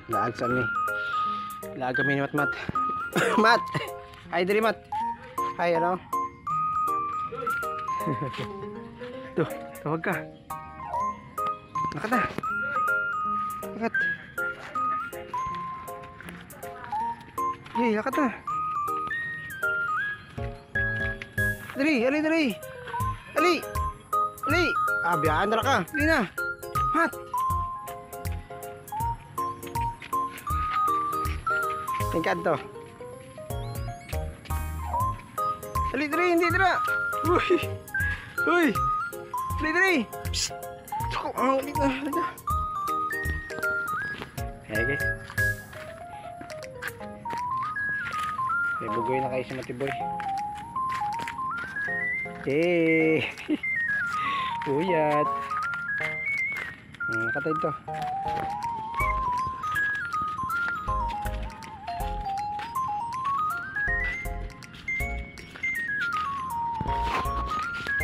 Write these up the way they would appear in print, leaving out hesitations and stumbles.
Laag sa mi. Laag kami ni Mat. Mat! Hi, diri Mat. Hi, ano? Tuh, tawag ka. Nakat na. Nakat. Yay, nakat na. Dali, ali, dali. Ali. Ali. Ah, biyaan na ka. Dali na. Mat. Tingkad to. Dali, dali, hindi dira. Uy. Uy. Dali, dali. Psst. Tsaka, dali na, dali na. Hey guys. May bugoy na kayo si Matiboy. Hey. Uyat. Katay to.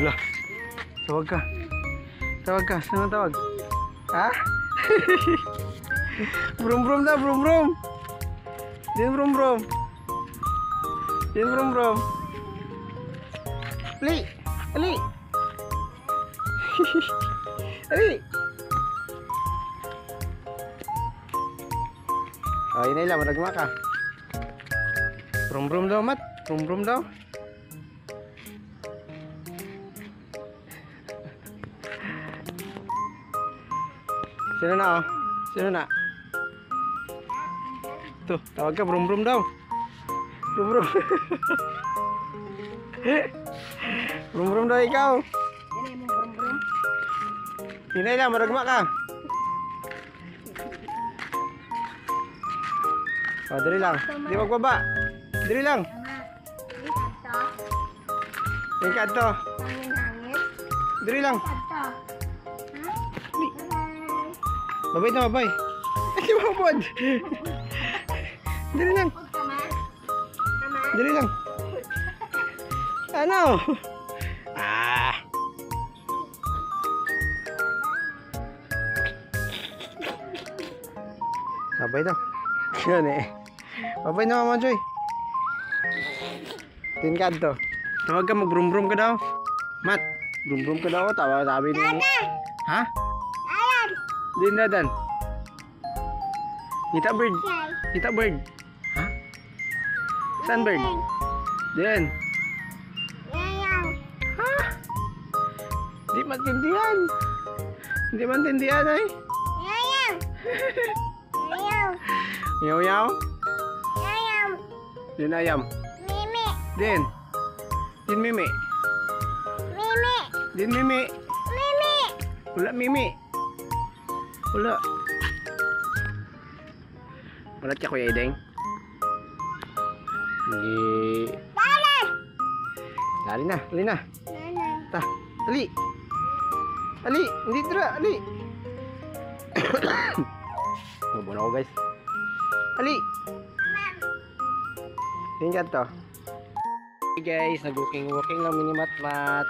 Lah. Tawag ka. Tawag ka. Sino tawag? Ha? Brum brum dah, brum brum. Din brum brum. Din brum brum. Ali. Ali. Ali. Oh, ini lah maragma ka. Brum brum daw, Mat. Brum brum daw. Sino na oh? Sino na? Tuh, tawag ka, brum brum daw. Brum brum. Brum brum daw ikaw. Yan mo brum brum. Hinay lang, maragma ka. Oh, dali lang. Di magbaba. Dali lang. Tingkad to. Hangin-hangin. Dali lang. Kadto. Babay na, babay. Ay, di mabod. Dali lang. Dali lang. Ano? Ah. Babay daw. Yan eh. Babay na, Mama Joy. Tingkad to. Tawag ka, mag-brum-brum ka daw. Mat, brum-brum ka daw. Tawa-tabi din. Ha? Din dadan. Kita bird. Kita bird. Ha? Saan bird? Din. Ha? Di maintindihan. Hindi maintindihan ay. Yaw yaw. Din ayam. Din. Din mimi. Din mimi. Wala mimi. Wala. Wala siya Kuya Ideng. Hindi. Dali na. Dali na. Ta. Ali. Ali. Hindi tira. Ali. Mabuna ako guys. Ali. Tingnan to. Hey guys. Nag-walking lang mini mat-mat.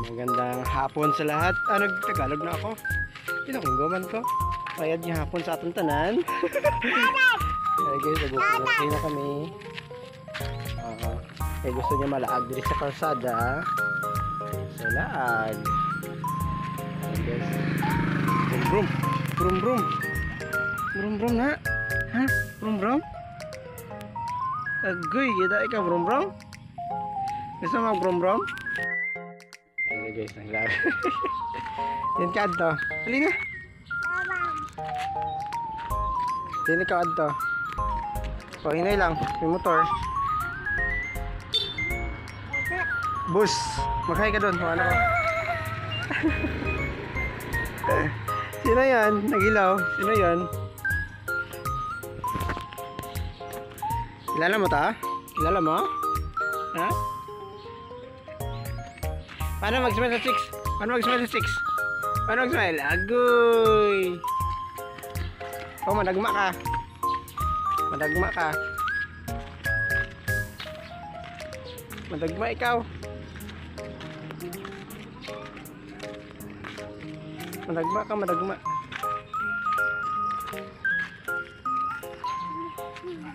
Magandang hapon sa lahat. Nagtagalog na ako. Pinakinggoman ko. Bayad niya hapon sa atong tanan. Hey guys, nag-walking na kami. Gusto niya malaag diri sa kalsada. So laag. Hey guys. Brum brum. Brum brum. Brum brum na. Ha? Brum brum? Agoy, kita ikaw brum brum? Gusto mo brum brum? Ayan guys, nangyari. Yan ka adto. Hali na. Yan ikaw adto. O, hinay lang. May motor. Bus. Maghay ka doon. Ano ka? Sino yan? Nagilaw. Sino yan? Kilala mo ta? Kilala mo? Ha? Paano mag-smile sa 6? Paano mag-smile sa 6? Paano mag-smile? Agoy! Oh, madagma ka. Madagma ka. Madagma ikaw. Madagma ka, madagma.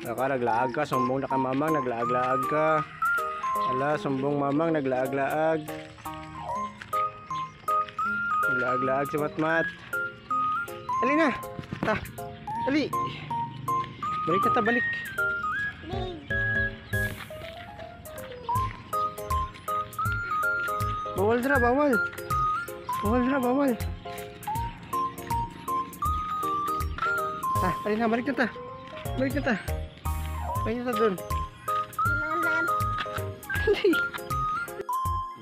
Saka naglaag ka, sumbong na ka mamang, naglaag-laag ka. Ala, sumbong mamang, naglaag-laag. Naglaag-laag si Matmat. Ali na, ta, ali. Balik na ta, balik. Bawal dra, bawal. Bawal dra, bawal. Ali na, balik na ta. Balik na ta. Balik na ta dun.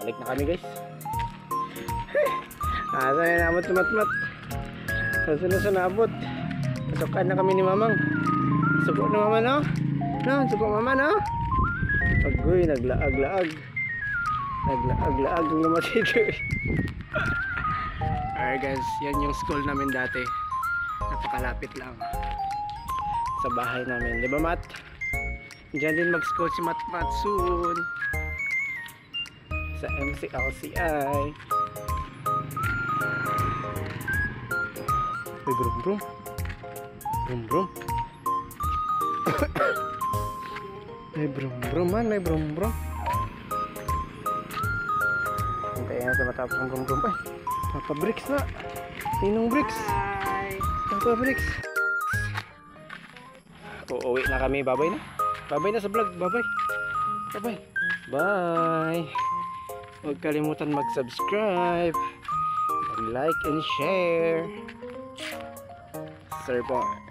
Balik na kami guys. Asa na nabot si Matmat. Sa nabot. Pasukan na kami ni Mamang. Sugo na Mama no? No, sugo Mama no? Agoy, naglaag-laag. Naglaag-laag yung namatito. Alright guys, yan yung school namin dati. Napakalapit lang sa bahay namin. Di ba Mat? Diyan din mag-school si Matmat soon. Sa MCLCI. Uy, brum brum. Brum brum. Ay, brum brum man. Ay, brum brum. Hintayin natin matapos ang brum brum. Ay, Papa Bricks na. Ninong Bricks. Papa Bricks. Uuwi na kami. Babay na. Babay na sa vlog. Babay. Babay. Bye. Huwag kalimutan mag-subscribe, mag-like and share. Sir Boy.